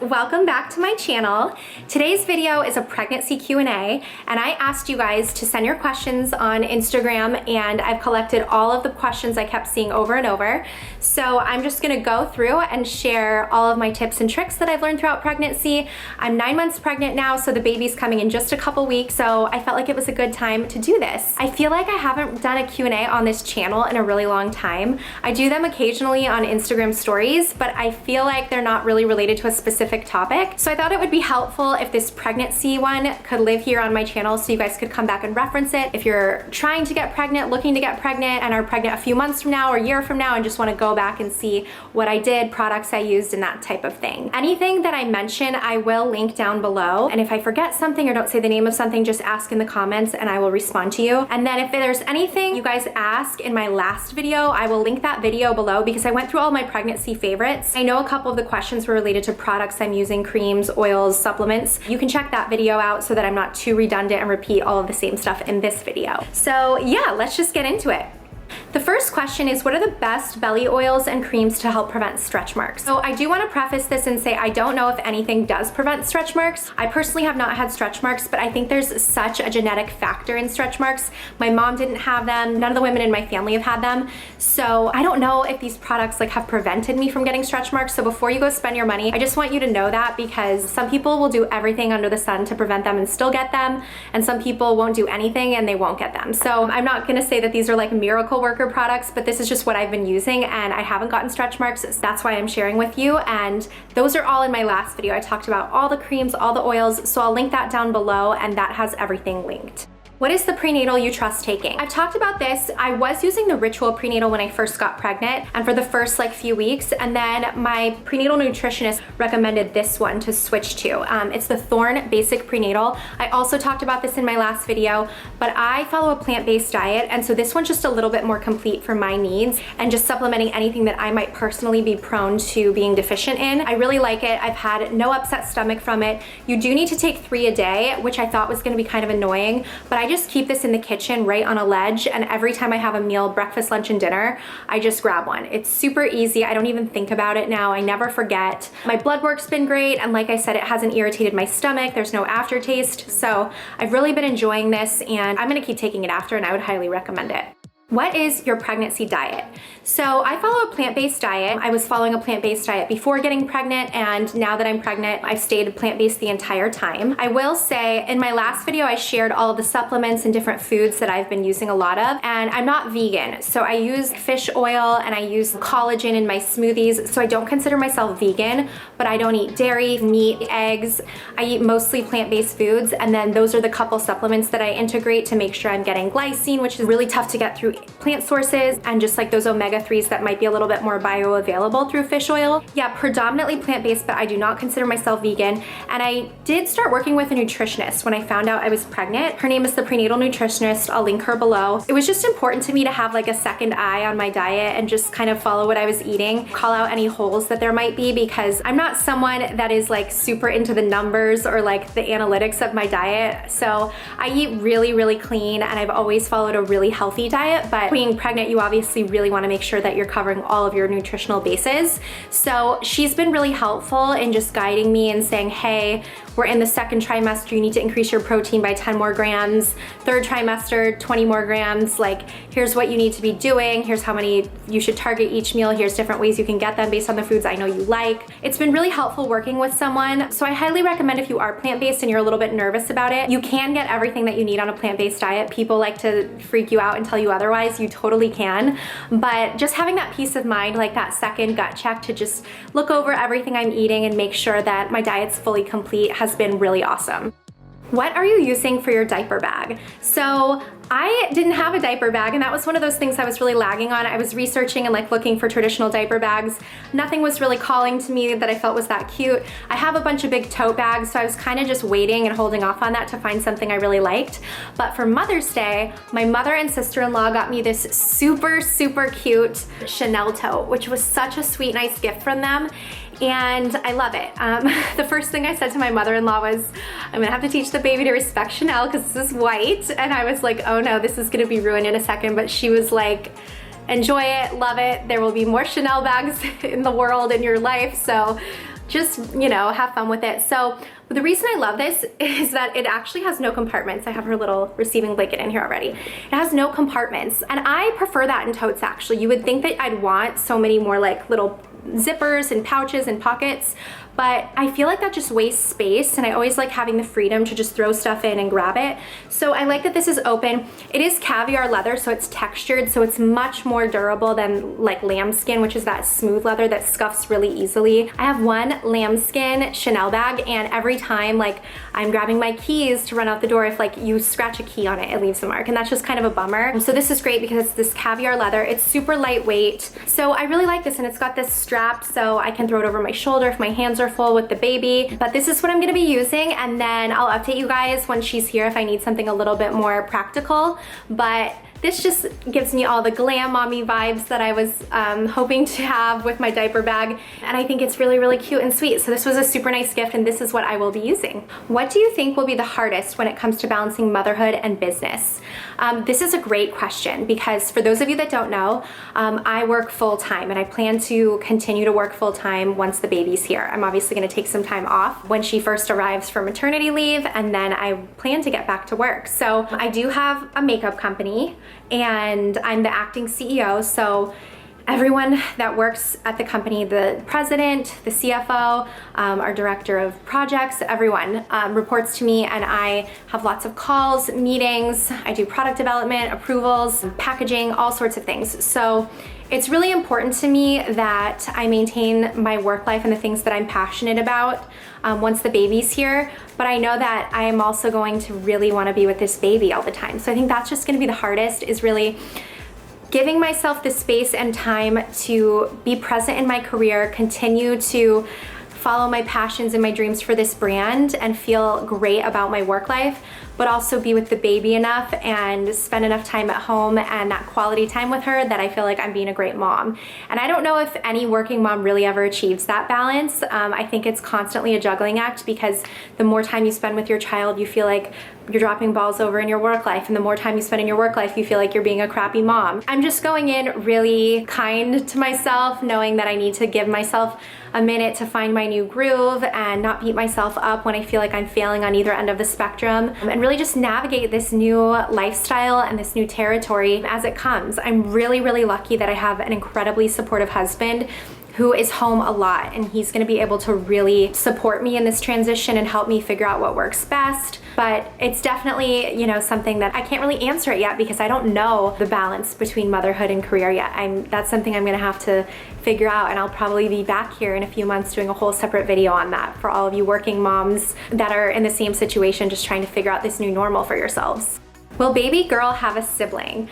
Welcome back to my channel. Today's video is a pregnancy Q&A, and I asked you guys to send your questions on Instagram, and I've collected all of the questions I kept seeing over and over. So I'm just gonna go through and share all of my tips and tricks that I've learned throughout pregnancy. I'm 9 months pregnant now, so the baby's coming in just a couple weeks, so I felt like it was a good time to do this. I feel like I haven't done a Q&A on this channel in a really long time. I do them occasionally on Instagram stories, but I feel like they're not really related to a specific topic. So I thought it would be helpful if this pregnancy one could live here on my channel so you guys could come back and reference it. If you're trying to get pregnant, looking to get pregnant, and are pregnant a few months from now or a year from now and just want to go back and see what I did, products I used, and that type of thing. Anything that I mention, I will link down below. And if I forget something or don't say the name of something, just ask in the comments and I will respond to you. And then if there's anything you guys ask in my last video, I will link that video below because I went through all my pregnancy favorites. I know a couple of the questions were related to products I'm using, creams, oils, supplements. You can check that video out so that I'm not too redundant and repeat all of the same stuff in this video. So yeah, let's just get into it. The first question is, what are the best belly oils and creams to help prevent stretch marks? So I do want to preface this and say I don't know if anything does prevent stretch marks. I personally have not had stretch marks, but I think there's such a genetic factor in stretch marks. My mom didn't have them. None of the women in my family have had them. So I don't know if these products have prevented me from getting stretch marks. So before you go spend your money, I just want you to know that, because some people will do everything under the sun to prevent them and still get them. And some people won't do anything and they won't get them. So I'm not going to say that these are like miracle worker products, but this is just what I've been using and I haven't gotten stretch marks. So that's why I'm sharing with you. And those are all in my last video. I talked about all the creams, all the oils. So I'll link that down below and that has everything linked. What is the prenatal you trust taking? I've talked about this. I was using the Ritual prenatal when I first got pregnant and for the first few weeks, and then my prenatal nutritionist recommended this one to switch to. It's the Thorne Basic Prenatal. I also talked about this in my last video, but I follow a plant-based diet, and so this one's just a little bit more complete for my needs and just supplementing anything that I might personally be prone to being deficient in. I really like it. I've had no upset stomach from it. You do need to take 3 a day, which I thought was gonna be kind of annoying, but I just keep this in the kitchen right on a ledge, and every time I have a meal, breakfast, lunch, and dinner, I just grab one. It's super easy. I don't even think about it now. I never forget. My blood work's been great, and like I said, it hasn't irritated my stomach. There's no aftertaste. So I've really been enjoying this, and I'm gonna keep taking it after, and I would highly recommend it. What is your pregnancy diet? So I follow a plant-based diet. I was following a plant-based diet before getting pregnant, and now that I'm pregnant, I've stayed plant-based the entire time. I will say in my last video, I shared all of the supplements and different foods that I've been using a lot of, and I'm not vegan. So I use fish oil and I use collagen in my smoothies. So I don't consider myself vegan, but I don't eat dairy, meat, eggs. I eat mostly plant-based foods, and then those are the couple supplements that I integrate to make sure I'm getting glycine, which is really tough to get through plant sources, and just those omega-3s that might be a little bit more bioavailable through fish oil. Yeah, predominantly plant-based, but I do not consider myself vegan. And I did start working with a nutritionist when I found out I was pregnant. Her name is the Prenatal Nutritionist. I'll link her below. It was just important to me to have a second eye on my diet and just kind of follow what I was eating, call out any holes that there might be, because I'm not someone that is super into the numbers or the analytics of my diet. So I eat really, really clean, and I've always followed a really healthy diet. But being pregnant, you obviously really want to make sure that you're covering all of your nutritional bases. So she's been really helpful in just guiding me and saying, hey, we're in the 2nd trimester, you need to increase your protein by 10 more grams. 3rd trimester, 20 more grams. Here's what you need to be doing. Here's how many you should target each meal. Here's different ways you can get them based on the foods I know you like. It's been really helpful working with someone. So I highly recommend, if you are plant-based and you're a little bit nervous about it, you can get everything that you need on a plant-based diet. People like to freak you out and tell you otherwise. You totally can. But just having that peace of mind, that second gut check to just look over everything I'm eating and make sure that my diet's fully complete, has been really awesome. What are you using for your diaper bag? So I didn't have a diaper bag, and that was one of those things I was really lagging on. I was researching and looking for traditional diaper bags. Nothing was really calling to me that I felt was that cute. I have a bunch of big tote bags, so I was kind of just waiting and holding off on that to find something I really liked. But for Mother's Day, my mother and sister-in-law got me this super, super cute Chanel tote, which was such a sweet, nice gift from them. And I love it. The first thing I said to my mother-in-law was, I'm gonna have to teach the baby to respect Chanel because this is white. And I was like, oh oh no, this is gonna be ruined in a second, but she was like, enjoy it, love it. There will be more Chanel bags in the world, in your life, so just, you know, have fun with it. So the reason I love this is that it actually has no compartments. I have her little receiving blanket in here already. It has no compartments, and I prefer that in totes actually. You would think that I'd want so many more like little zippers and pouches and pockets, but I feel like that just wastes space, and I always like having the freedom to just throw stuff in and grab it. So I like that this is open. It is caviar leather, so it's textured, so it's much more durable than like lambskin, which is that smooth leather that scuffs really easily. I have one lambskin Chanel bag, and every time like I'm grabbing my keys to run out the door, if like you scratch a key on it, it leaves a mark, and that's just kind of a bummer. So this is great because it's this caviar leather. It's super lightweight, so I really like this, and it's got this strap so I can throw it over my shoulder if my hands are full with the baby. But this is what I'm gonna be using, and then I'll update you guys when she's here if I need something a little bit more practical. But this just gives me all the glam mommy vibes that I was hoping to have with my diaper bag, and I think it's really, really cute and sweet. So this was a super nice gift, and this is what I will be using. What do you think will be the hardest when it comes to balancing motherhood and business? This is a great question, because for those of you that don't know, I work full-time, and I plan to continue to work full-time once the baby's here. I'm obviously gonna take some time off when she first arrives for maternity leave, and then I plan to get back to work. So I do have a makeup company, and I'm the acting CEO, so everyone that works at the company, the president, the CFO, our director of projects, everyone reports to me, and I have lots of calls, meetings, I do product development, approvals, packaging, all sorts of things. So it's really important to me that I maintain my work life and the things that I'm passionate about once the baby's here, but I know that I am also going to really want to be with this baby all the time. So I think that's just going to be the hardest, is really giving myself the space and time to be present in my career, continue to follow my passions and my dreams for this brand, and feel great about my work life, but also be with the baby enough and spend enough time at home and that quality time with her that I feel like I'm being a great mom. And I don't know if any working mom really ever achieves that balance. I think it's constantly a juggling act, because the more time you spend with your child, you feel like you're dropping balls over in your work life, and the more time you spend in your work life, you feel like you're being a crappy mom. I'm just going in really kind to myself, knowing that I need to give myself a minute to find my new groove and not beat myself up when I feel like I'm failing on either end of the spectrum, and really just navigate this new lifestyle and this new territory as it comes. I'm really, really lucky that I have an incredibly supportive husband who is home a lot, and he's gonna be able to really support me in this transition and help me figure out what works best. But it's definitely, you know, something that I can't really answer it yet, because I don't know the balance between motherhood and career yet. That's something I'm gonna have to figure out, and I'll probably be back here in a few months doing a whole separate video on that for all of you working moms that are in the same situation, just trying to figure out this new normal for yourselves. Will baby girl have a sibling?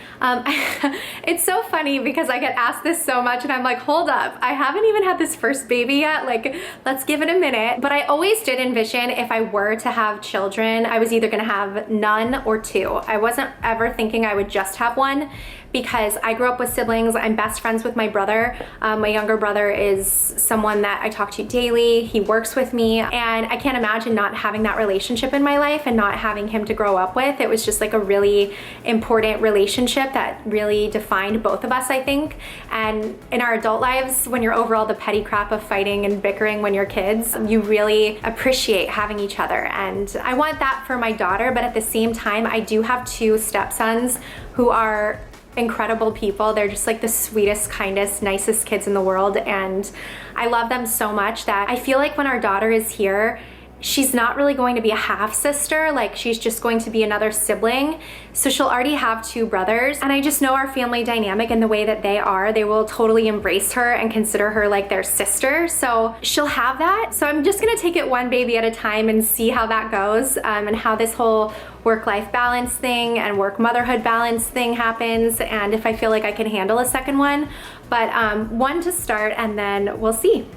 It's so funny because I get asked this so much, and I'm like, hold up, I haven't even had this first baby yet, like, let's give it a minute. But I always did envision, if I were to have children, I was either gonna have none or two. I wasn't ever thinking I would just have one, because I grew up with siblings. I'm best friends with my brother. My younger brother is someone that I talk to daily. He works with me, and I can't imagine not having that relationship in my life and not having him to grow up with. It was just like a really important relationship that really defined both of us, I think. And in our adult lives, when you're over all the petty crap of fighting and bickering when you're kids, you really appreciate having each other. And I want that for my daughter, but at the same time, I do have two stepsons who are incredible people. They're just like the sweetest, kindest, nicest kids in the world, and I love them so much that I feel like when our daughter is here, she's not really going to be a half sister, like she's just going to be another sibling. So she'll already have two brothers, and I just know our family dynamic and the way that they are, they will totally embrace her and consider her like their sister. So she'll have that. So I'm just gonna take it one baby at a time and see how that goes, and how this whole work-life balance thing and work-motherhood balance thing happens, and if I feel like I can handle a second one. But one to start, and then we'll see.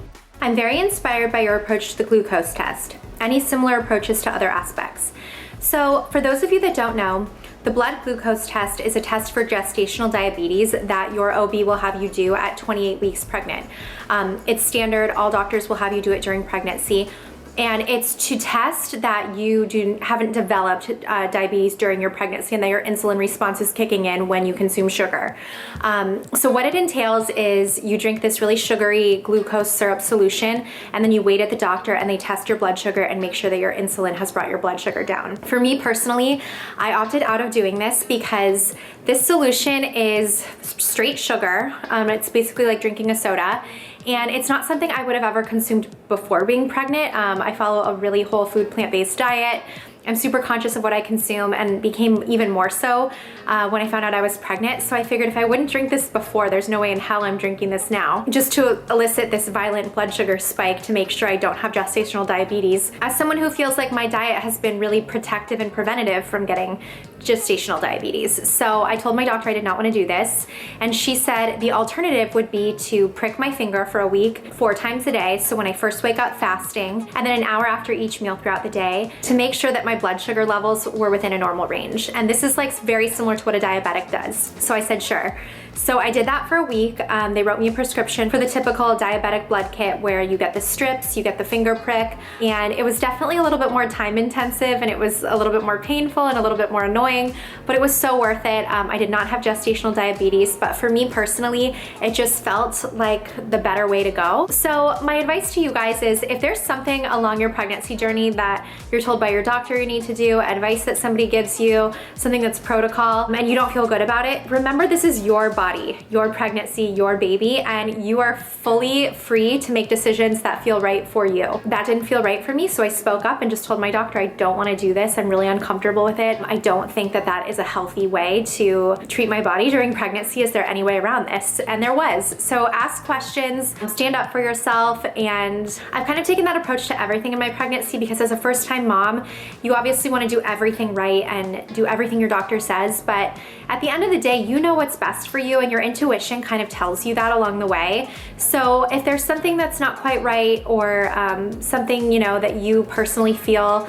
I'm very inspired by your approach to the glucose test. Any similar approaches to other aspects? So for those of you that don't know, the blood glucose test is a test for gestational diabetes that your OB will have you do at 28 weeks pregnant. It's standard, all doctors will have you do it during pregnancy. And it's to test that you haven't developed diabetes during your pregnancy and that your insulin response is kicking in when you consume sugar. So what it entails is you drink this really sugary glucose syrup solution, and then you wait at the doctor and they test your blood sugar and make sure that your insulin has brought your blood sugar down. For me personally, I opted out of doing this because this solution is straight sugar. It's basically like drinking a soda. And it's not something I would have ever consumed before being pregnant. I follow a really whole food, plant-based diet. I'm super conscious of what I consume and became even more so when I found out I was pregnant. So I figured if I wouldn't drink this before, there's no way in hell I'm drinking this now, just to elicit this violent blood sugar spike to make sure I don't have gestational diabetes. As someone who feels like my diet has been really protective and preventative from getting gestational diabetes. So I told my doctor I did not want to do this. And she said the alternative would be to prick my finger for a week, 4 times a day. So when I first wake up fasting, and then an hour after each meal throughout the day, to make sure that my blood sugar levels were within a normal range. And this is like very similar to what a diabetic does. So I said, sure. So I did that for a week. They wrote me a prescription for the typical diabetic blood kit where you get the strips, you get the finger prick, and it was definitely a little bit more time intensive and it was a little bit more painful and a little bit more annoying, but it was so worth it. I did not have gestational diabetes, but for me personally, it just felt like the better way to go. So my advice to you guys is if there's something along your pregnancy journey that you're told by your doctor you need to do, advice that somebody gives you, something that's protocol, and you don't feel good about it, remember this is your body, your pregnancy, your baby, and you are fully free to make decisions that feel right for you. That didn't feel right for me, so I spoke up and just told my doctor I don't want to do this. I'm really uncomfortable with it. I don't think that that is a healthy way to treat my body during pregnancy. Is there any way around this? And there was. So ask questions, stand up for yourself, and I've kind of taken that approach to everything in my pregnancy because as a first-time mom, you obviously want to do everything right and do everything your doctor says, but at the end of the day, you know what's best for you and your intuition kind of tells you that along the way. So if there's something that's not quite right or something, you know, that you personally feel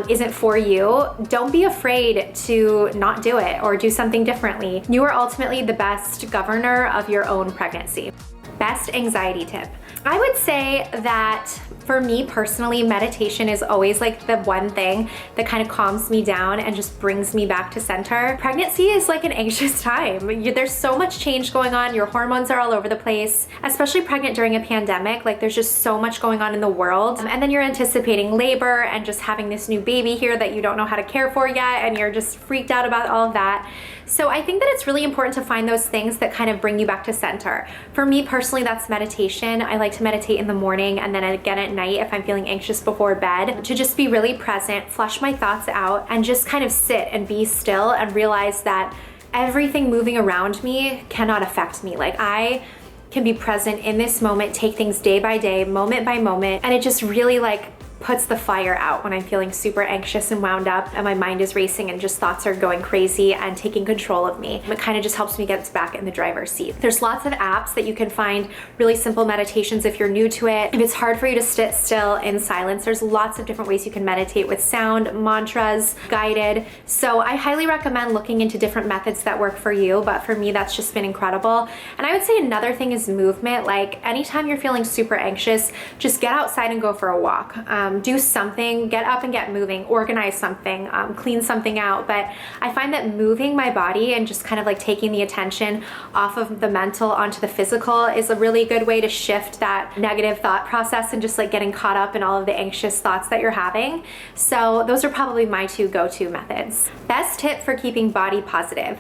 isn't for you, don't be afraid to not do it or do something differently. You are ultimately the best governor of your own pregnancy. Best anxiety tip. I would say that for me personally, meditation is always like the one thing that kind of calms me down and just brings me back to center. Pregnancy is like an anxious time. There's so much change going on. Your hormones are all over the place, especially pregnant during a pandemic. Like there's just so much going on in the world. And then you're anticipating labor and just having this new baby here that you don't know how to care for yet. And you're just freaked out about all of that. So I think that it's really important to find those things that kind of bring you back to center. For me personally, that's meditation. I like to meditate in the morning and then again at night if I'm feeling anxious before bed, to just be really present, flush my thoughts out, and just kind of sit and be still and realize that everything moving around me cannot affect me. Like I can be present in this moment, take things day by day, moment by moment, and it just really like puts the fire out when I'm feeling super anxious and wound up and my mind is racing and just thoughts are going crazy and taking control of me. It kind of just helps me get back in the driver's seat. There's lots of apps that you can find, really simple meditations if you're new to it. If it's hard for you to sit still in silence, there's lots of different ways you can meditate with sound, mantras, guided. So I highly recommend looking into different methods that work for you, but for me that's just been incredible. And I would say another thing is movement. Like anytime you're feeling super anxious, just get outside and go for a walk. Do something, get up and get moving, organize something, clean something out. But I find that moving my body and just kind of like taking the attention off of the mental onto the physical is a really good way to shift that negative thought process and just like getting caught up in all of the anxious thoughts that you're having. So those are probably my 2 go-to methods. Best tip for keeping body positive.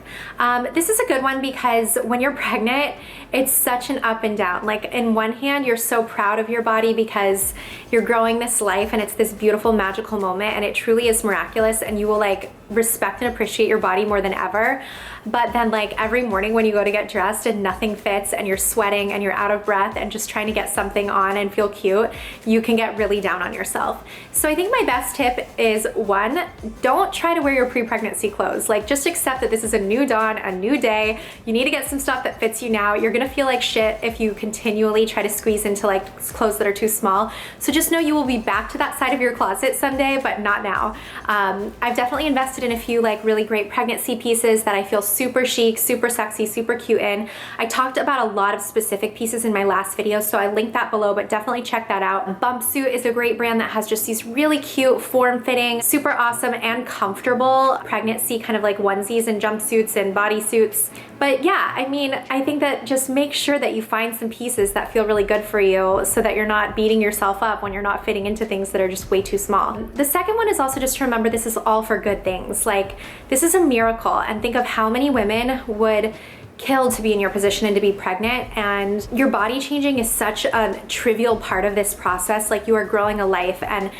This is a good one because when you're pregnant, it's such an up and down. Like in one hand, you're so proud of your body because you're growing this life and it's this beautiful magical moment and it truly is miraculous and you will like respect and appreciate your body more than ever. But then like every morning when you go to get dressed and nothing fits and you're sweating and you're out of breath and just trying to get something on and feel cute, you can get really down on yourself. So I think my best tip is 1, don't try to wear your pre-pregnancy clothes. Like just accept that this is a new dawn, a new day. You need to get some stuff that fits you now. You're gonna feel like shit if you continually try to squeeze into like clothes that are too small. So just know you will be back to that side of your closet someday, but not now. I've definitely invested invested in a few like really great pregnancy pieces that I feel super chic, super sexy, super cute in. I talked about a lot of specific pieces in my last video, so I linked that below, but definitely check that out. Bumpsuit is a great brand that has just these really cute, form-fitting, super awesome and comfortable pregnancy kind of like onesies and jumpsuits and bodysuits. But yeah, I mean, I think that just make sure that you find some pieces that feel really good for you so that you're not beating yourself up when you're not fitting into things that are just way too small. The second one is also just to remember this is all for good things. Like, this is a miracle, and think of how many women would kill to be in your position and to be pregnant, and your body changing is such a trivial part of this process. Like, you are growing a life, and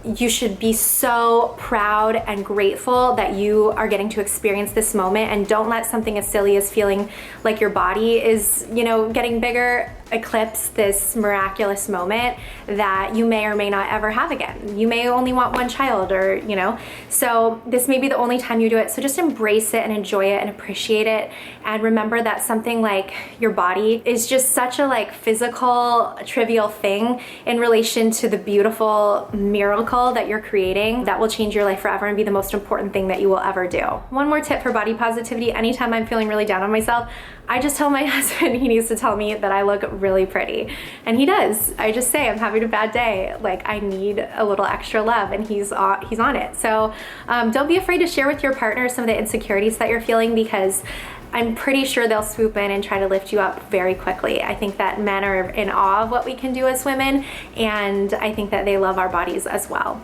you should be so proud and grateful that you are getting to experience this moment, and don't let something as silly as feeling like your body is, you know, getting bigger eclipse this miraculous moment that you may or may not ever have again. You may only want one child, or, you know, so this may be the only time you do it. So just embrace it and enjoy it and appreciate it, and remember that something like your body is just such a like physical, trivial thing in relation to the beautiful miracle that you're creating that will change your life forever and be the most important thing that you will ever do. One more tip for body positivity: anytime I'm feeling really down on myself, I just tell my husband he needs to tell me that I look really pretty, and he does. I just say I'm having a bad day, like I need a little extra love, and he's on it. So don't be afraid to share with your partner some of the insecurities that you're feeling, because I'm pretty sure they'll swoop in and try to lift you up very quickly. I think that men are in awe of what we can do as women, and I think that they love our bodies as well.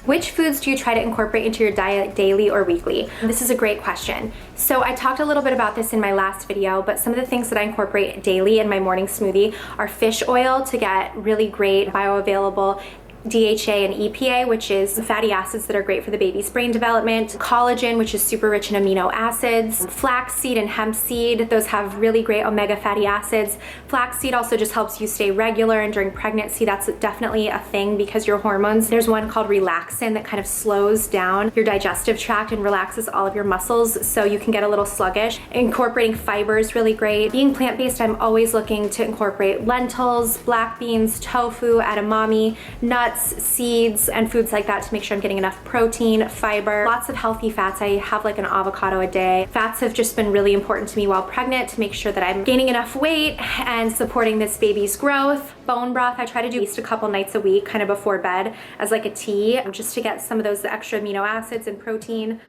Which foods do you try to incorporate into your diet daily or weekly? This is a great question. So I talked a little bit about this in my last video, but some of the things that I incorporate daily in my morning smoothie are fish oil to get really great bioavailable DHA and EPA, which is fatty acids that are great for the baby's brain development, collagen, which is super rich in amino acids, flaxseed and hemp seed, those have really great omega fatty acids. Flaxseed also just helps you stay regular, and during pregnancy that's definitely a thing because your hormones, there's one called relaxin that kind of slows down your digestive tract and relaxes all of your muscles, so you can get a little sluggish. Incorporating fiber is really great. Being plant-based, I'm always looking to incorporate lentils, black beans, tofu, edamame, nuts, seeds, and foods like that to make sure I'm getting enough protein, fiber, lots of healthy fats. I have like an avocado a day. Fats have just been really important to me while pregnant to make sure that I'm gaining enough weight and supporting this baby's growth. Bone broth, I try to do at least a couple nights a week, kind of before bed, as like a tea, just to get some of those extra amino acids and protein.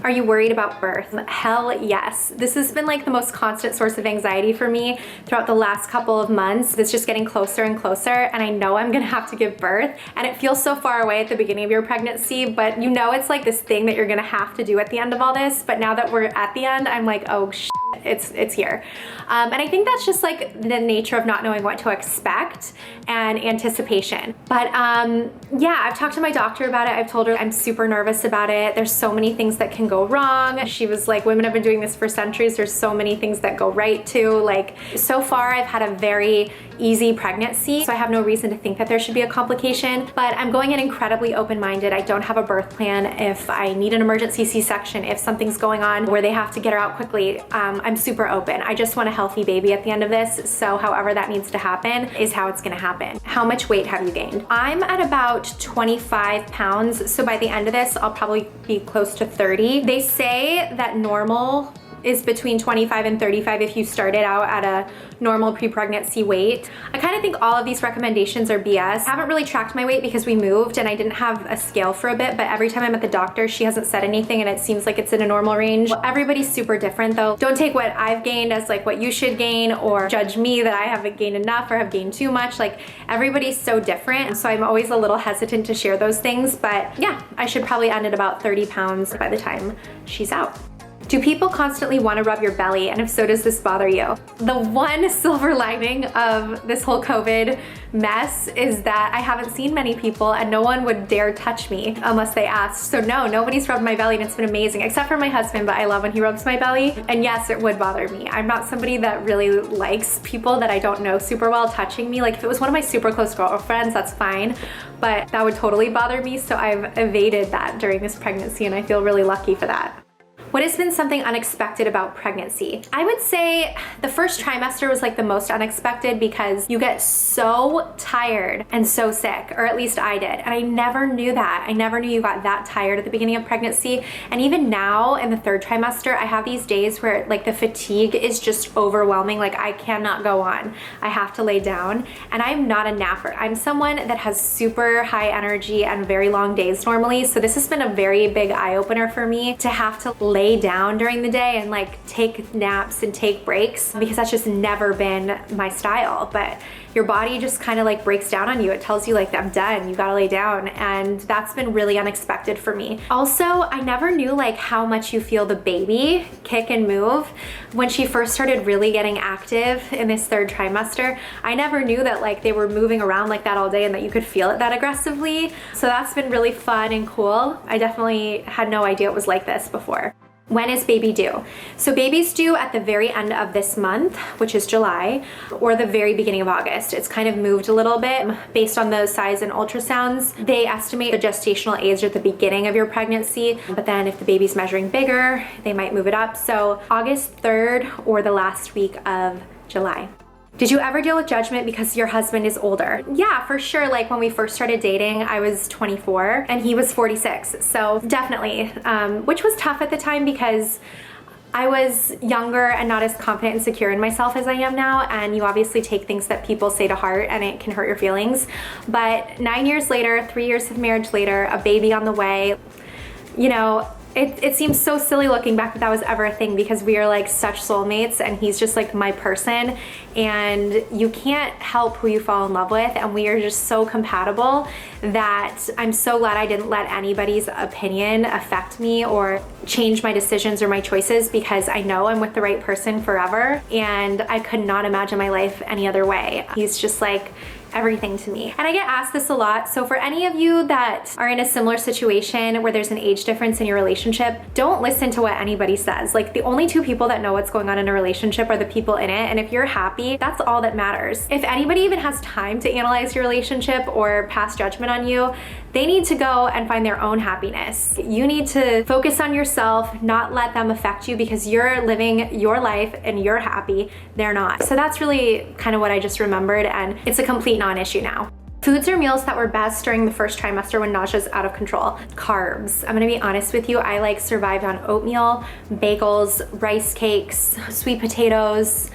Are you worried about birth? Hell yes. This has been like the most constant source of anxiety for me throughout the last couple of months. It's just getting closer and closer, and I know I'm gonna have to give birth, and it feels so far away at the beginning of your pregnancy, but you know it's like this thing that you're gonna have to do at the end of all this. But now that we're at the end, I'm like, oh shit, it's here. And I think that's just like the nature of not knowing what to expect and anticipation. But yeah, I've talked to my doctor about it. I've told her I'm super nervous about it. There's so many things that can go wrong. She was like, women have been doing this for centuries. There's so many things that go right too. Like, so far I've had a very easy pregnancy, so I have no reason to think that there should be a complication, but I'm going in incredibly open-minded. I don't have a birth plan. If I need an emergency C-section, if something's going on where they have to get her out quickly, I'm super open. I just want a healthy baby at the end of this, so however that needs to happen is how it's gonna happen. How much weight have you gained? I'm at about 25 pounds, so by the end of this, I'll probably be close to 30. They say that normal is between 25 and 35 if you started out at a normal pre-pregnancy weight. I kind of think all of these recommendations are BS. I haven't really tracked my weight because we moved and I didn't have a scale for a bit, but every time I'm at the doctor, she hasn't said anything and it seems like it's in a normal range. Well, everybody's super different though. Don't take what I've gained as like what you should gain, or judge me that I haven't gained enough or have gained too much. Like, everybody's so different, so I'm always a little hesitant to share those things, but yeah, I should probably end at about 30 pounds by the time she's out. Do people constantly want to rub your belly? And if so, does this bother you? The one silver lining of this whole COVID mess is that I haven't seen many people and no one would dare touch me unless they asked. So no, nobody's rubbed my belly and it's been amazing, except for my husband, but I love when he rubs my belly. And yes, it would bother me. I'm not somebody that really likes people that I don't know super well touching me. Like, if it was one of my super close girlfriends, that's fine, but that would totally bother me. So I've evaded that during this pregnancy and I feel really lucky for that. What has been something unexpected about pregnancy? I would say the first trimester was like the most unexpected because you get so tired and so sick, or at least I did. And I never knew that. I never knew you got that tired at the beginning of pregnancy. And even now in the third trimester, I have these days where like the fatigue is just overwhelming. Like I cannot go on. I have to lay down. And I'm not a napper. I'm someone that has super high energy and very long days normally. So this has been a very big eye opener for me to have to lay down during the day and like take naps and take breaks, because that's just never been my style. But your body just kind of like breaks down on you. It tells you like, I'm done, you gotta lay down. And that's been really unexpected for me. Also, I never knew like how much you feel the baby kick and move. When she first started really getting active in this third trimester, I never knew that like they were moving around like that all day and that you could feel it that aggressively. So that's been really fun and cool. I definitely had no idea it was like this before. When is baby due? So baby's due at the very end of this month, which is July, or the very beginning of August. It's kind of moved a little bit based on the size and ultrasounds. They estimate the gestational age at the beginning of your pregnancy, but then if the baby's measuring bigger, they might move it up. So August 3rd or the last week of July. Did you ever deal with judgment because your husband is older? Yeah, for sure. Like when we first started dating, I was 24 and he was 46. So definitely, which was tough at the time because I was younger and not as confident and secure in myself as I am now. And you obviously take things that people say to heart and it can hurt your feelings. But 9 years later, 3 years of marriage later, a baby on the way, you know, it seems so silly looking back that was ever a thing, because we are like such soulmates and he's just like my person, and you can't help who you fall in love with, and we are just so compatible that I'm so glad I didn't let anybody's opinion affect me or change my decisions or my choices, because I know I'm with the right person forever and I could not imagine my life any other way. He's just like everything to me. And I get asked this a lot. So for any of you that are in a similar situation where there's an age difference in your relationship, don't listen to what anybody says. Like the only two people that know what's going on in a relationship are the people in it. And if you're happy, that's all that matters. If anybody even has time to analyze your relationship or pass judgment on you, they need to go and find their own happiness. You need to focus on yourself, not let them affect you, because you're living your life and you're happy, they're not. So that's really kind of what I just remembered, and it's a complete non-issue now. Foods or meals that were best during the first trimester when nausea is out of control. Carbs. I'm gonna be honest with you, I like survived on oatmeal, bagels, rice cakes, sweet potatoes,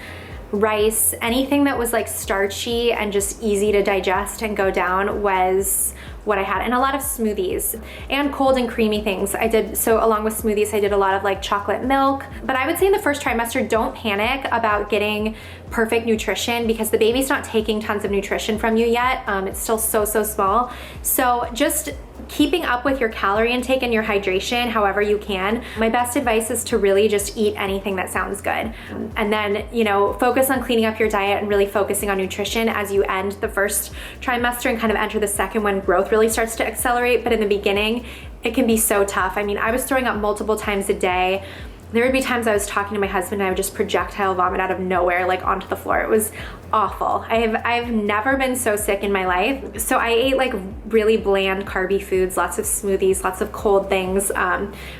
rice, anything that was like starchy and just easy to digest and go down was what I had, and a lot of smoothies and cold and creamy things. I did, so along with smoothies, I did a lot of like chocolate milk. But I would say in the first trimester, don't panic about getting perfect nutrition, because the baby's not taking tons of nutrition from you yet. It's still so small. So just keeping up with your calorie intake and your hydration however you can. My best advice is to really just eat anything that sounds good. And then, you know, focus on cleaning up your diet and really focusing on nutrition as you end the first trimester and kind of enter the second, when growth really starts to accelerate. But in the beginning, it can be so tough. I mean, I was throwing up multiple times a day. There would be times I was talking to my husband and I would just projectile vomit out of nowhere, like onto the floor. It was awful. I've never been so sick in my life. So I ate like really bland carby foods, lots of smoothies, lots of cold things.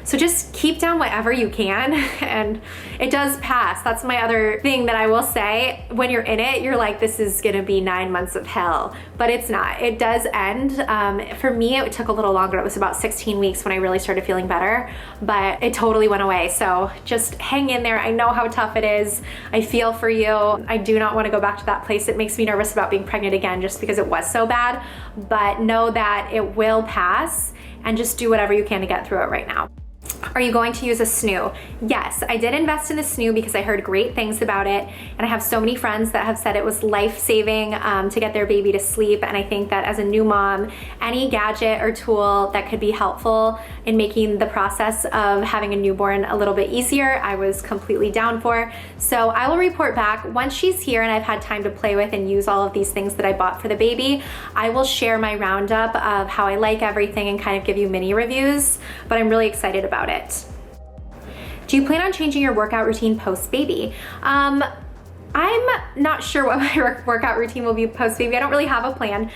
So just keep down whatever you can, and it does pass. That's my other thing that I will say. When you're in it, you're like, this is gonna be 9 months of hell, but it's not. It does end. For me, it took a little longer. It was about 16 weeks when I really started feeling better, but it totally went away. So just hang in there. I know how tough it is. I feel for you. I do not want to go back to that place. It makes me nervous about being pregnant again just because it was so bad, but know that it will pass, and just do whatever you can to get through it right now. Are you going to use a SNOO? Yes, I did invest in the SNOO because I heard great things about it, and I have so many friends that have said it was life-saving to get their baby to sleep. And I think that as a new mom, any gadget or tool that could be helpful in making the process of having a newborn a little bit easier, I was completely down for. So I will report back once she's here and I've had time to play with and use all of these things that I bought for the baby. I will share my roundup of how I like everything and kind of give you mini reviews, but I'm really excited about it. Do you plan on changing your workout routine post-baby? I'm not sure what my workout routine will be post-baby. I don't really have a plan.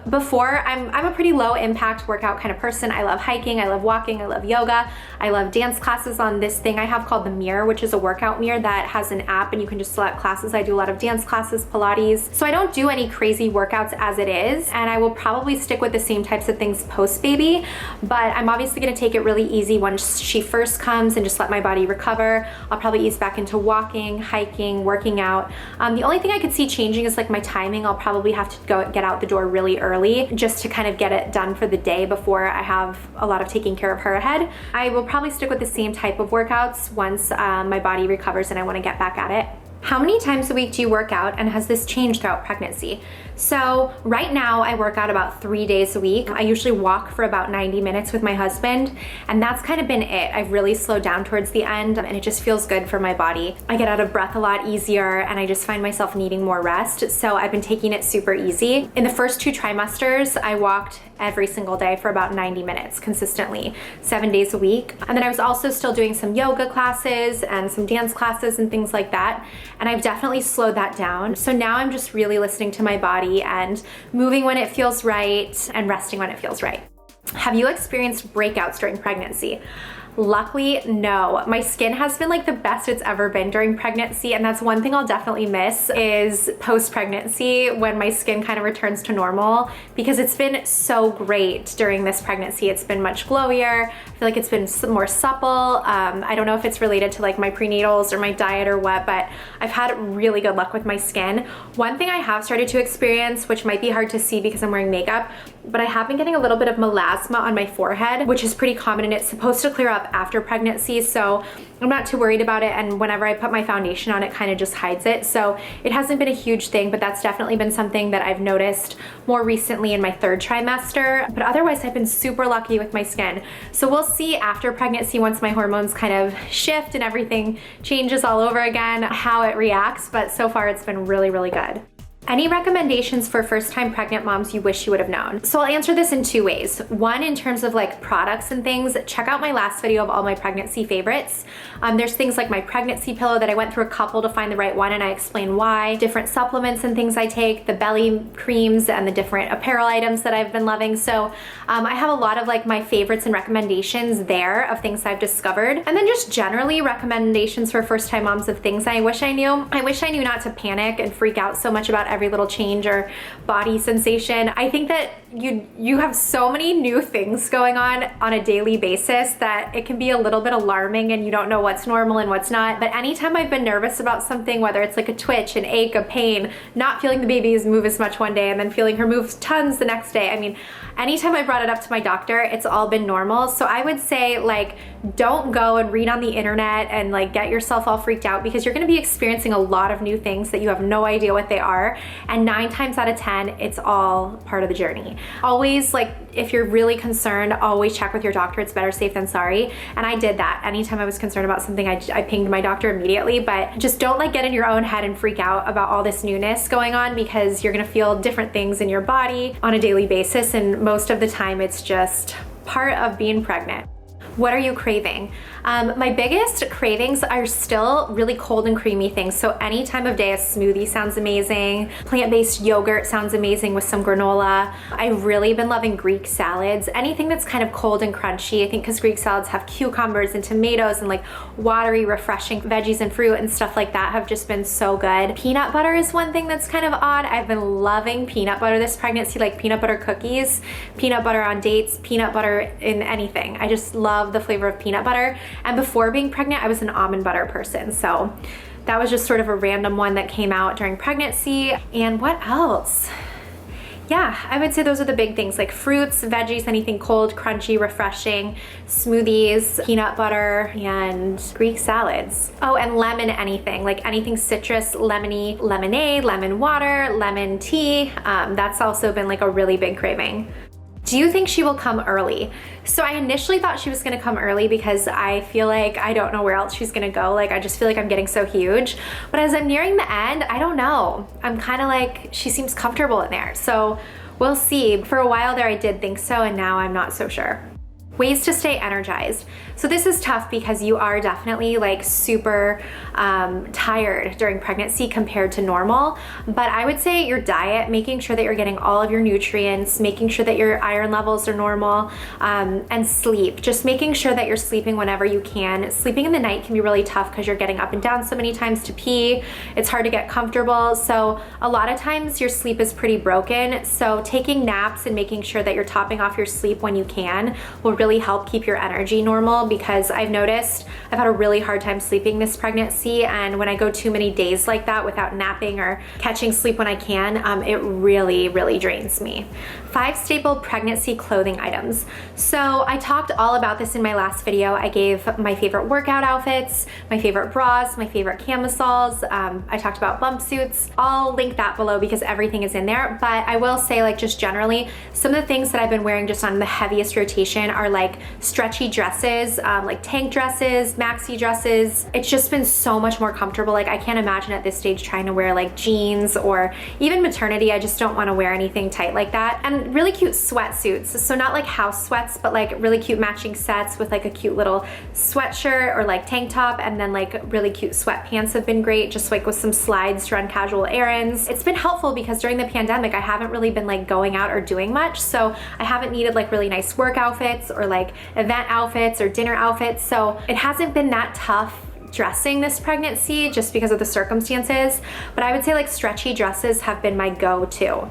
Before, I'm a pretty low impact workout kind of person. I love hiking, I love walking, I love yoga, I love dance classes on this thing I have called the Mirror, which is a workout mirror that has an app and you can just select classes. I do a lot of dance classes, Pilates. So I don't do any crazy workouts as it is, and I will probably stick with the same types of things post-baby, but I'm obviously gonna take it really easy once she first comes and just let my body recover. I'll probably ease back into walking, hiking, working out. The only thing I could see changing is like my timing. I'll probably have to get out the door really early just to kind of get it done for the day before I have a lot of taking care of her ahead. I will probably stick with the same type of workouts once my body recovers and I want to get back at it. How many times a week do you work out, and has this changed throughout pregnancy? So right now I work out about 3 days a week. I usually walk for about 90 minutes with my husband, and that's kind of been it. I've really slowed down towards the end, and it just feels good for my body. I get out of breath a lot easier, and I just find myself needing more rest, so I've been taking it super easy. In the first 2 trimesters, I walked every single day for about 90 minutes consistently, 7 days a week. And then I was also still doing some yoga classes and some dance classes and things like that. And I've definitely slowed that down. So now I'm just really listening to my body and moving when it feels right and resting when it feels right. Have you experienced breakouts during pregnancy? Luckily, no. My skin has been like the best it's ever been during pregnancy, and that's one thing I'll definitely miss is post-pregnancy when my skin kind of returns to normal, because it's been so great during this pregnancy. It's been much glowier. I feel like it's been more supple. I don't know if it's related to like my prenatals or my diet or what, but I've had really good luck with my skin. One thing I have started to experience, which might be hard to see because I'm wearing makeup, but I have been getting a little bit of melasma on my forehead, which is pretty common, and it's supposed to clear up after pregnancy, so I'm not too worried about it, and whenever I put my foundation on, it kind of just hides it. So it hasn't been a huge thing, but that's definitely been something that I've noticed more recently in my 3rd trimester. But otherwise, I've been super lucky with my skin. So we'll see after pregnancy, once my hormones kind of shift and everything changes all over again, how it reacts, but so far it's been really, really good. Any recommendations for first-time pregnant moms you wish you would have known? So I'll answer this in 2 ways. One, in terms of like products and things, check out my last video of all my pregnancy favorites. There's things like my pregnancy pillow that I went through a couple to find the right one, and I explain why, different supplements and things I take, the belly creams and the different apparel items that I've been loving. So I have a lot of like my favorites and recommendations there of things I've discovered. And then just generally recommendations for first-time moms of things I wish I knew. I wish I knew not to panic and freak out so much about every little change or body sensation. I think that you have so many new things going on a daily basis that it can be a little bit alarming, and you don't know what's normal and what's not. But anytime I've been nervous about something, whether it's like a twitch, an ache, a pain, not feeling the baby's move as much one day and then feeling her move tons the next day, I mean, anytime I brought it up to my doctor, it's all been normal. So I would say, like, don't go and read on the internet and like get yourself all freaked out, because you're gonna be experiencing a lot of new things that you have no idea what they are. And 9 times out of 10, it's all part of the journey. Always, like, if you're really concerned, always check with your doctor. It's better safe than sorry. And I did that. Anytime I was concerned about something, I pinged my doctor immediately. But just don't like get in your own head and freak out about all this newness going on, because you're gonna feel different things in your body on a daily basis. And most of the time, it's just part of being pregnant. What are you craving? My biggest cravings are still really cold and creamy things. So any time of day, a smoothie sounds amazing. Plant-based yogurt sounds amazing with some granola. I've really been loving Greek salads. Anything that's kind of cold and crunchy. I think because Greek salads have cucumbers and tomatoes and like watery, refreshing veggies and fruit and stuff like that have just been so good. Peanut butter is one thing that's kind of odd. I've been loving peanut butter this pregnancy, like peanut butter cookies, peanut butter on dates, peanut butter in anything. I just love the flavor of peanut butter. And before being pregnant, I was an almond butter person. So that was just sort of a random one that came out during pregnancy. And what else? Yeah, I would say those are the big things, like fruits, veggies, anything cold, crunchy, refreshing, smoothies, peanut butter, and Greek salads. Oh, and lemon anything, like anything citrus, lemony, lemonade, lemon water, lemon tea. That's also been like a really big craving. Do you think she will come early? So I initially thought she was gonna come early because I feel like I don't know where else she's gonna go. Like, I just feel like I'm getting so huge. But as I'm nearing the end, I don't know. I'm kind of like, she seems comfortable in there. So we'll see. For a while there, I did think so, and now I'm not so sure. Ways to stay energized. So this is tough because you are definitely like super tired during pregnancy compared to normal. But I would say your diet, making sure that you're getting all of your nutrients, making sure that your iron levels are normal, and sleep, just making sure that you're sleeping whenever you can. Sleeping in the night can be really tough because you're getting up and down so many times to pee. It's hard to get comfortable. So a lot of times your sleep is pretty broken. So taking naps and making sure that you're topping off your sleep when you can will really help keep your energy normal, because I've noticed I've had a really hard time sleeping this pregnancy, and when I go too many days like that without napping or catching sleep when I can, it really drains me. 5 staple pregnancy clothing items. So I talked all about this in my last video. I gave my favorite workout outfits, my favorite bras, my favorite camisoles. I talked about bump suits. I'll link that below because everything is in there. But I will say, like, just generally, some of the things that I've been wearing just on the heaviest rotation are like stretchy dresses, like tank dresses, maxi dresses. It's just been so much more comfortable. Like, I can't imagine at this stage trying to wear like jeans or even maternity. I just don't want to wear anything tight like that. And really cute sweatsuits. So not like house sweats, but like really cute matching sets with like a cute little sweatshirt or like tank top, and then like really cute sweatpants have been great, just like with some slides to run casual errands. It's been helpful because during the pandemic, I haven't really been like going out or doing much. So I haven't needed like really nice work outfits or like event outfits or dinner outfits. So it hasn't been that tough dressing this pregnancy just because of the circumstances. But I would say like stretchy dresses have been my go-to.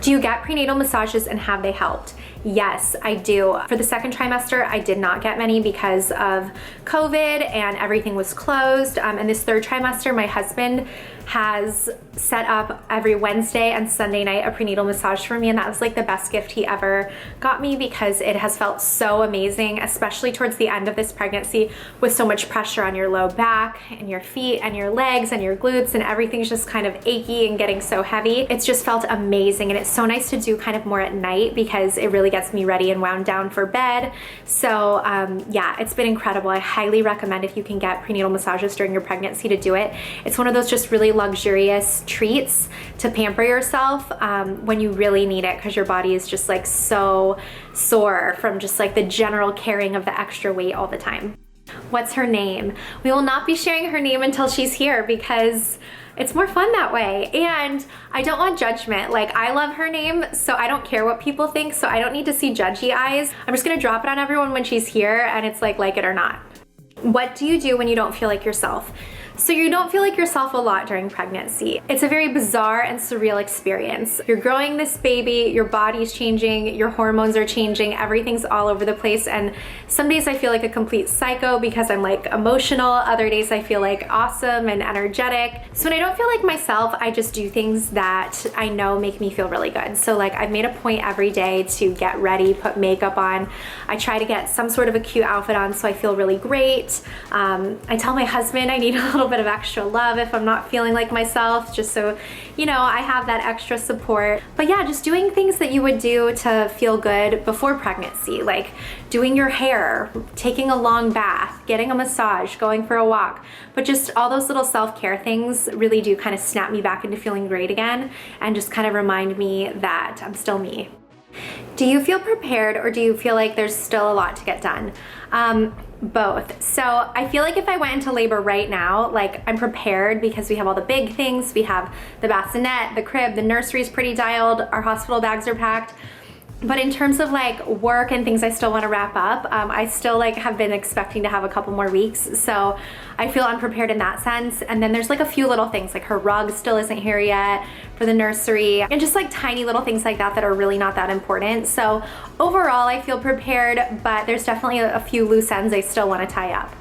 Do you get prenatal massages and have they helped? Yes, I do. For the second trimester, I did not get many because of COVID and everything was closed. And this third trimester, my husband has set up every Wednesday and Sunday night a prenatal massage for me, and that was like the best gift he ever got me because it has felt so amazing, especially towards the end of this pregnancy with so much pressure on your low back and your feet and your legs and your glutes, and everything's just kind of achy and getting so heavy. It's just felt amazing, and it's so nice to do kind of more at night because it really gets me ready and wound down for bed. So yeah, it's been incredible. I highly recommend, if you can get prenatal massages during your pregnancy, to do it. It's one of those just really luxurious treats to pamper yourself when you really need it, because your body is just like so sore from just like the general carrying of the extra weight all the time. What's her name? We will not be sharing her name until she's here because it's more fun that way, and I don't want judgment. Like, I love her name, so I don't care what people think, so I don't need to see judgy eyes. I'm just gonna drop it on everyone when she's here, and it's like it or not. What do you do when you don't feel like yourself? So you don't feel like yourself a lot during pregnancy. It's a very bizarre and surreal experience. You're growing this baby, your body's changing, your hormones are changing, everything's all over the place, and some days I feel like a complete psycho because I'm like emotional, other days I feel like awesome and energetic. So when I don't feel like myself, I just do things that I know make me feel really good. So like, I've made a point every day to get ready, put makeup on. I try to get some sort of a cute outfit on so I feel really great. I tell my husband I need a little bit of extra love if I'm not feeling like myself, just so, you know, I have that extra support. But yeah, just doing things that you would do to feel good before pregnancy, like doing your hair, taking a long bath, getting a massage, going for a walk. But just all those little self-care things really do kind of snap me back into feeling great again and just kind of remind me that I'm still me. Do you feel prepared, or do you feel like there's still a lot to get done? Both. So I feel like if I went into labor right now, like, I'm prepared because we have all the big things. We have the bassinet, the crib, the nursery's pretty dialed, our hospital bags are packed. But in terms of like work and things I still want to wrap up, I still like have been expecting to have a couple more weeks. So I feel unprepared in that sense. And then there's like a few little things, like her rug still isn't here yet for the nursery, and just like tiny little things like that that are really not that important. So overall, I feel prepared, but there's definitely a few loose ends I still want to tie up.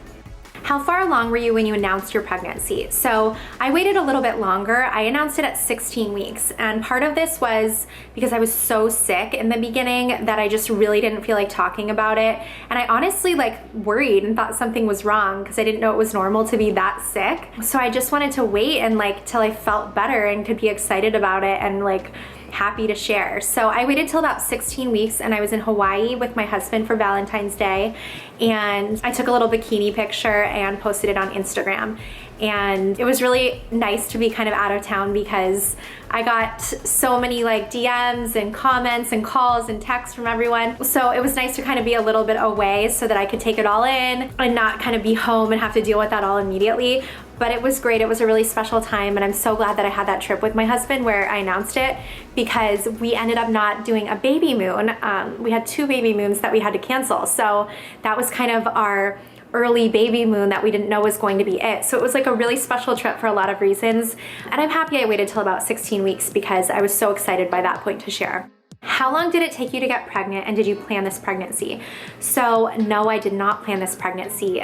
How far along were you when you announced your pregnancy? So I waited a little bit longer. I announced it at 16 weeks. And part of this was because I was so sick in the beginning that I just really didn't feel like talking about it. And I honestly like worried and thought something was wrong because I didn't know it was normal to be that sick. So I just wanted to wait and like till I felt better and could be excited about it and like happy to share. So I waited till about 16 weeks and I was in Hawaii with my husband for Valentine's Day, and I took a little bikini picture and posted it on Instagram. And it was really nice to be kind of out of town because I got so many like DMs and comments and calls and texts from everyone. So it was nice to kind of be a little bit away so that I could take it all in and not kind of be home and have to deal with that all immediately. But it was great. It was a really special time, and I'm so glad that I had that trip with my husband where I announced it, because we ended up not doing a baby moon. We had 2 baby moons that we had to cancel. So that was kind of our early baby moon that we didn't know was going to be it. So it was like a really special trip for a lot of reasons. And I'm happy I waited till about 16 weeks because I was so excited by that point to share. How long did it take you to get pregnant, and did you plan this pregnancy? So no, I did not plan this pregnancy.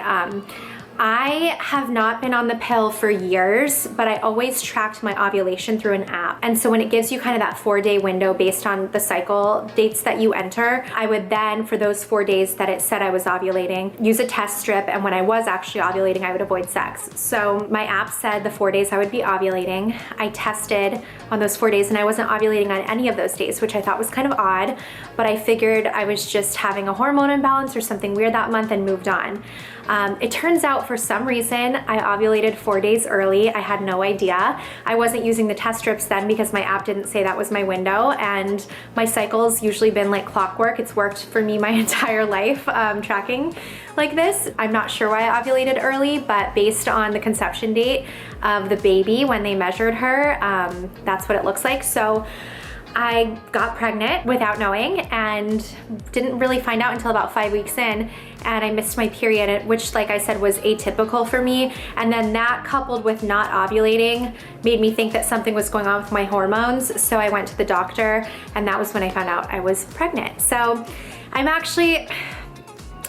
I have not been on the pill for years, but I always tracked my ovulation through an app. And so when it gives you kind of that 4-day window based on the cycle dates that you enter, I would then, for those 4 days that it said I was ovulating, use a test strip, and when I was actually ovulating, I would avoid sex. So my app said the 4 days I would be ovulating. I tested on those 4 days and I wasn't ovulating on any of those days, which I thought was kind of odd, but I figured I was just having a hormone imbalance or something weird that month and moved on. It turns out for some reason I ovulated 4 days early. I had no idea. I wasn't using the test strips then because my app didn't say that was my window, and my cycle's usually been like clockwork. It's worked for me my entire life, tracking like this. I'm not sure why I ovulated early, but based on the conception date of the baby when they measured her, that's what it looks like. So I got pregnant without knowing and didn't really find out until about 5 weeks in, and I missed my period, which, like I said, was atypical for me. And then that, coupled with not ovulating, made me think that something was going on with my hormones. So I went to the doctor, and that was when I found out I was pregnant. So I'm actually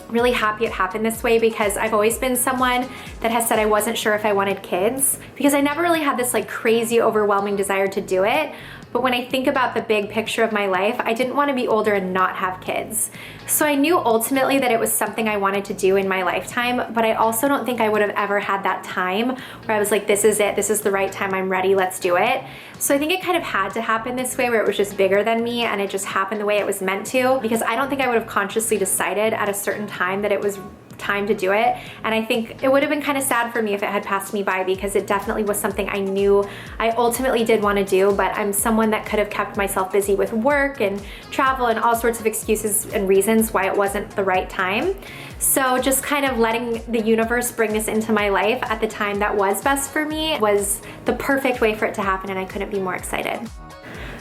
really happy it happened this way, because I've always been someone that has said I wasn't sure if I wanted kids, because I never really had this like crazy overwhelming desire to do it. But when I think about the big picture of my life, I didn't want to be older and not have kids. So I knew ultimately that it was something I wanted to do in my lifetime, but I also don't think I would have ever had that time where I was like, this is it, this is the right time, I'm ready, let's do it. So I think it kind of had to happen this way, where it was just bigger than me and it just happened the way it was meant to, because I don't think I would have consciously decided at a certain time that it was time to do it. And I think it would have been kind of sad for me if it had passed me by, because it definitely was something I knew I ultimately did want to do, but I'm someone that could have kept myself busy with work and travel and all sorts of excuses and reasons why it wasn't the right time. So just kind of letting the universe bring this into my life at the time that was best for me was the perfect way for it to happen, and I couldn't be more excited.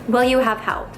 Will you have help?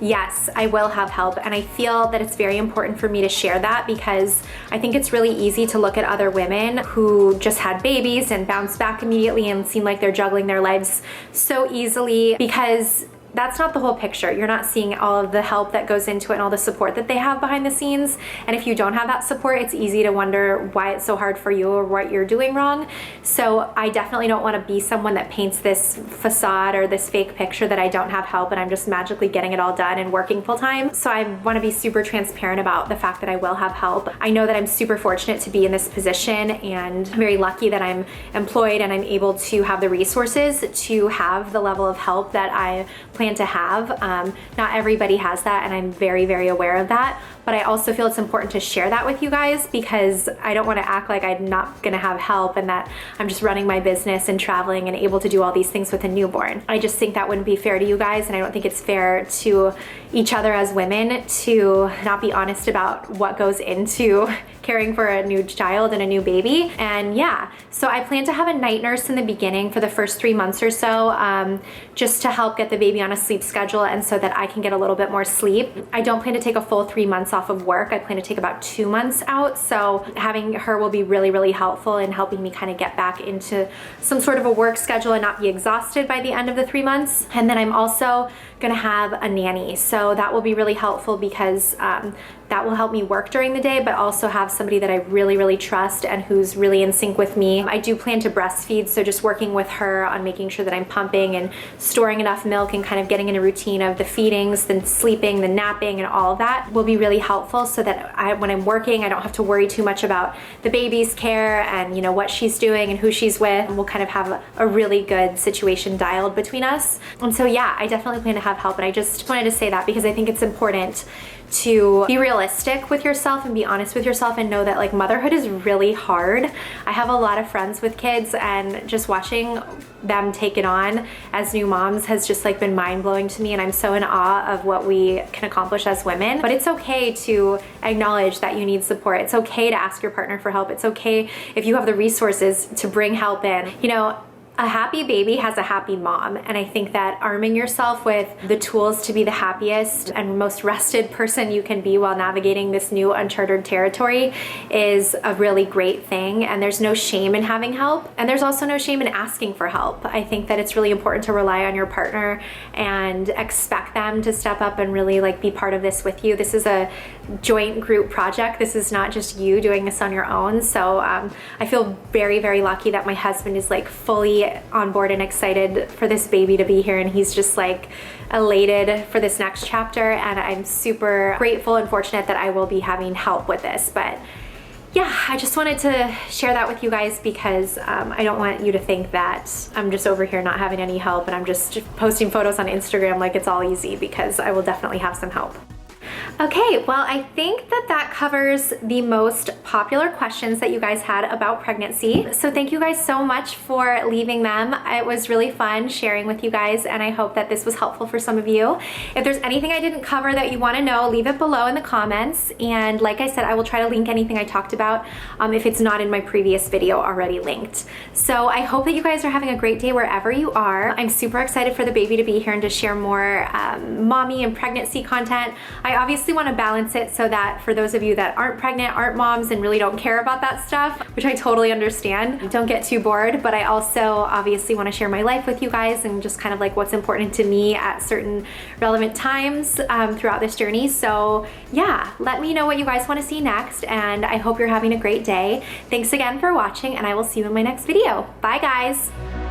Yes, I will have help, and I feel that it's very important for me to share that, because I think it's really easy to look at other women who just had babies and bounce back immediately and seem like they're juggling their lives so easily, because that's not the whole picture. You're not seeing all of the help that goes into it and all the support that they have behind the scenes. And if you don't have that support, it's easy to wonder why it's so hard for you or what you're doing wrong. So I definitely don't want to be someone that paints this facade or this fake picture that I don't have help and I'm just magically getting it all done and working full time. So I want to be super transparent about the fact that I will have help. I know that I'm super fortunate to be in this position, and I'm very lucky that I'm employed and I'm able to have the resources to have the level of help that I plan to have. Not everybody has that, and I'm very, very aware of that. But I also feel it's important to share that with you guys, because I don't want to act like I'm not gonna have help and that I'm just running my business and traveling and able to do all these things with a newborn. I just think that wouldn't be fair to you guys, and I don't think it's fair to each other as women to not be honest about what goes into caring for a new child and a new baby. And yeah, so I plan to have a night nurse in the beginning for the first 3 months or so, just to help get the baby on a sleep schedule and so that I can get a little bit more sleep. I don't plan to take a full 3 months off of work. I plan to take about 2 months out. So having her will be really, really helpful in helping me kind of get back into some sort of a work schedule and not be exhausted by the end of the 3 months. And then I'm also gonna have a nanny. So that will be really helpful, because that will help me work during the day, but also have somebody that I really, really trust and who's really in sync with me. I do plan to breastfeed, so just working with her on making sure that I'm pumping and storing enough milk and kind of getting in a routine of the feedings, the sleeping, the napping, and all of that will be really helpful, so that when I'm working, I don't have to worry too much about the baby's care and what she's doing and who she's with. And we'll kind of have a really good situation dialed between us. And so yeah, I definitely plan to have help, and I just wanted to say that because I think it's important to be real realistic with yourself and be honest with yourself and know that like motherhood is really hard. I have a lot of friends with kids, and just watching them take it on as new moms has just like been mind-blowing to me, and I'm so in awe of what we can accomplish as women. But it's okay to acknowledge that you need support. It's okay to ask your partner for help. It's okay if you have the resources to bring help in. You know, a happy baby has a happy mom, and I think that arming yourself with the tools to be the happiest and most rested person you can be while navigating this new uncharted territory is a really great thing. And there's no shame in having help, and there's also no shame in asking for help. I think that it's really important to rely on your partner and expect them to step up and really like be part of this with you. This is a joint group project. This is not just you doing this on your own. So I feel very, very lucky that my husband is like fully on board and excited for this baby to be here, and he's just like elated for this next chapter, and I'm super grateful and fortunate that I will be having help with this. But yeah, I just wanted to share that with you guys because I don't want you to think that I'm just over here not having any help and I'm just posting photos on Instagram like it's all easy, because I will definitely have some help. Okay, well, I think that that covers the most popular questions that you guys had about pregnancy. So thank you guys so much for leaving them. It was really fun sharing with you guys, and I hope that this was helpful for some of you. If there's anything I didn't cover that you want to know, leave it below in the comments. And like I said, I will try to link anything I talked about if it's not in my previous video already linked. So I hope that you guys are having a great day wherever you are. I'm super excited for the baby to be here and to share more mommy and pregnancy content. I obviously want to balance it so that for those of you that aren't pregnant, aren't moms, and really don't care about that stuff, which I totally understand, don't get too bored. But I also obviously want to share my life with you guys and just kind of like what's important to me at certain relevant times throughout this journey. So yeah, let me know what you guys want to see next, and I hope you're having a great day. Thanks again for watching, and I will see you in my next video. Bye guys.